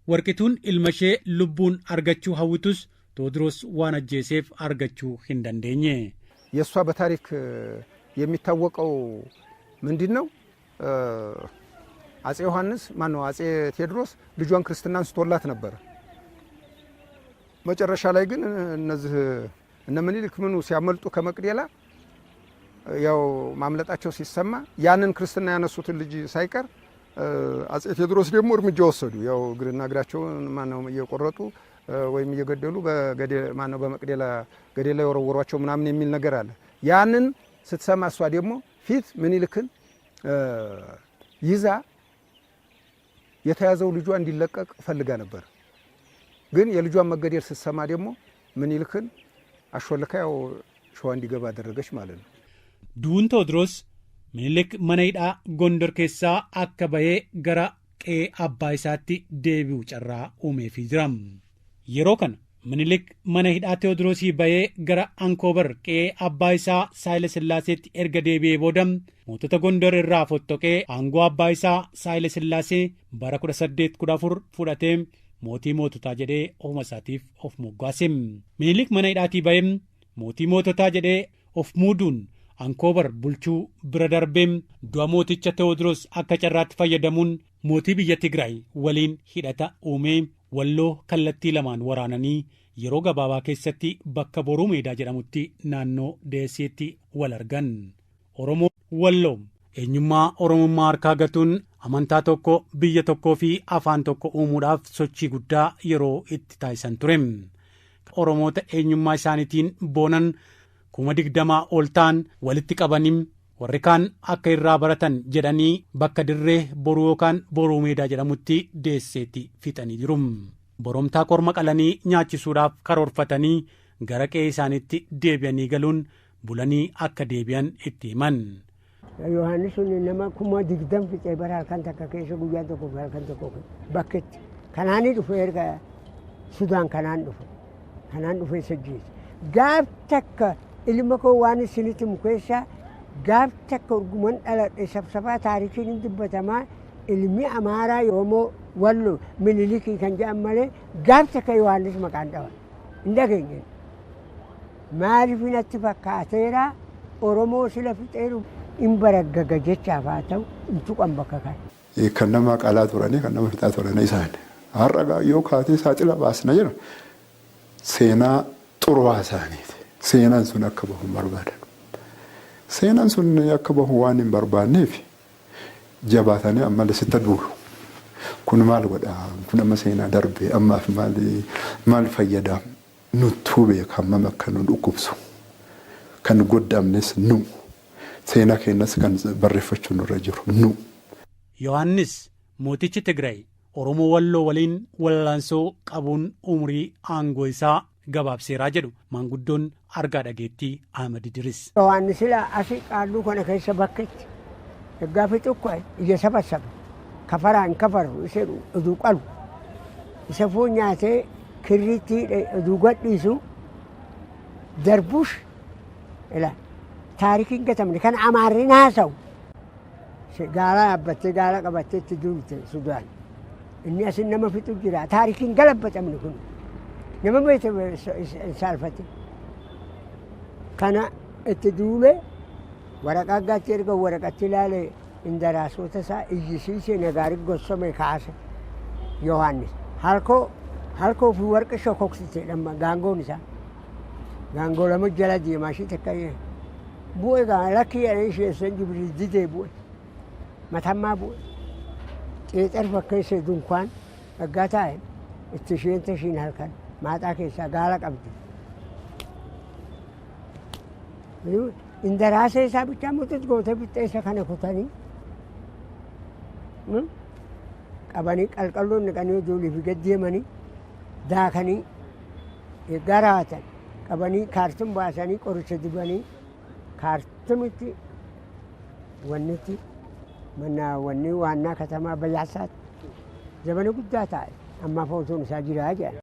Warqituun ilma ishee lubbuun argachuu hawwitus ቴዎድሮስ waan ajjeeseef argachuu hin dandeenye. የሷ በታሪክ የሚታወቀው ምንድነው? አጼ ዮሐንስ ማነው አጼ ቴዎድሮስ ልጇን ክርስትና አንስቶላት ነበር። መጨረሻ ላይ ግን እነዚህ እነ ምኒልክ ምኑ ሲያመልጡ ከመቅደላ ያው ማምለጣቸው ሲሰማ ያንን ክርስትና ያነሱትን ልጅ ሳይቀር አጼ ቴዎድሮስ ደግሞ እርምጃ ወሰዱ። ያው እግርና እግራቸውን ማነው እየቆረጡ ወይም እየገደሉ በገደል ማነው በመቅደላ ገደል ላይ ወረወሯቸው ምናምን የሚል ነገር አለ። ያንን ስትሰማ እሷ ደግሞ ፊት ምኒልክን ይዛ የተያዘው ልጇ እንዲለቀቅ ፈልጋ ነበር። ግን የልጇን መገደል ስትሰማ ደግሞ ምኒልክን አሾልካ ያው ሸዋ እንዲገባ አደረገች ማለት ነው። ዱን ቴዎድሮስ ምኒልክ መነይዳ ጎንደር ኬሳ አከበዬ ገራ ቄ አባይ ሳቲ ዴቢው ጨራ ኡሜፊ ጅራም yeroo kana ምኒልክ mana hidhaa Teewodiroosii bayee gara Ankoobar qe'ee abbaa isaa Saayile Sillaaseetti erga deebi'ee booda mootota Gondor irraa fottoqee aangoo abbaa isaa Saayile Sillaasee bara 1814 fudhatee mootii moototaa jedhee ofuma isaatiif of moggaase. Minilik mana hidhaatii bayee mootii moototaa jedhee of muuduun Ankoobar bulchuu bira darbee du'a mooticha Teewodiroos akka carraatti fayyadamuun mootii biyya Tigraay waliin hidhata uumee walloo kallattii lamaan waraananii yeroo gabaabaa keessatti bakka boruu meedaa jedhamutti naannoo deesseetti wal argan. Oromoo walloo eenyummaa oromummaa harkaa gatuun amantaa tokko biyya tokkoo fi afaan tokko uumuudhaaf sochii guddaa yeroo itti taasisan ture. Oromoota eenyummaa isaaniitiin boonan 20,000 ol ta'an walitti qabanii warri kaan akka irraa baratan jedhanii bakka dirree boruu yookaan boruu meedaa jedhamutti deesseetti fixanii jiru. Boromtaa korma qalanii nyaachisuudhaaf karoorfatanii gara qe'ee isaaniitti deebi'anii galuun bulanii akka deebi'an itti himan. Yohaannis nama 20,000 fixee bara halkan takka keessa guyyaa tokko halkan tokko bakkeetti kanaanii dhufe erga Sudaan kanaan dhufe sajjiis gaaf takka ilma koo waan isinitti mukeessaa gaaf takka urguman dhaladhe sabsabaa taarikiin hin dubbatamaa ilmi amaaraa yoomoo wallo Minilikii kan jedhan malee gaaf takka Yohaannis maqaan dhawan hin dhageenye. Maaliif natti fakkaateera Oromoo sila fixeeru hin baraggaga jechaaf haa ta'u hin tuqan bakka kan. Kan nama qalaa turanii kan nama fixaa turanii isaan har'a yoo kaatee saaxila baasna jedhu seenaa xurwaa isaaniiti. Seenaan sun akka bahu hin barbaadan. Seenaan sun akka bahu waan hin barbaanneef jabaatanii amma lasitti duulu. Kun maal godhaa? Kun amma seenaa darbee ammaaf maal fayyadaa? Nuttuu beekaman akka nu dhukkubsu. Kan goddaamnes nu. Seenaa keenyas kan barreeffachuu nurra jiru nu. Yohaannis mootichi Tigraay Oromoo walloo waliin wal'aansoo qabuun umurii aangoo isaa gabaabseeraa jedhu maanguddoon argaa dhageettii Ahmad Idris. Yohaannis sila asii qaalluu kana keessa bakkeetti gaafi tokko ija sabasabe kafaraan kafaru isa uduu qalu isa foon nyaatee kirriitti uduu gadhiisu darbuush ila taarikiin gatamne kan amaarrin haasa'u gaala yaabbattee gaala qabattee itti duulte Sudaan inni asin nama fixu jira taarikiin galabbatamne kun nama beete saalfate kana itti duule waraqaa gaatti erga waraqatti ilaale indaraasota isaa iyyisiisee nagaarii gossome kaase Yohaannis halkoo fi warqa shokoksite dhamma gaangoon isaa gaangoo lama jala deemaa ishee takka bu'e gaa lakkii jedhanii isheessan Jibriil didee bu'e matammaa bu'e xeexar fakkeessee dunkwaan dhaggaa taa'e itti isheen tashiin halkan maaxaa keessaa gaala qabdi. Indaraasee isaa bichaa mutuutu gootee fixeessa kana kutanii qabanii qalqalloon naqanii ijoollee fi gaddeemanii daakanii garaatan qabanii kaartum baasanii qoricha dibanii kaartumitti wannitti wanni waannaa katamaa Bayyaasaatti zamana guddaa taa'e ammaa footuun isaa jiraa jedhan.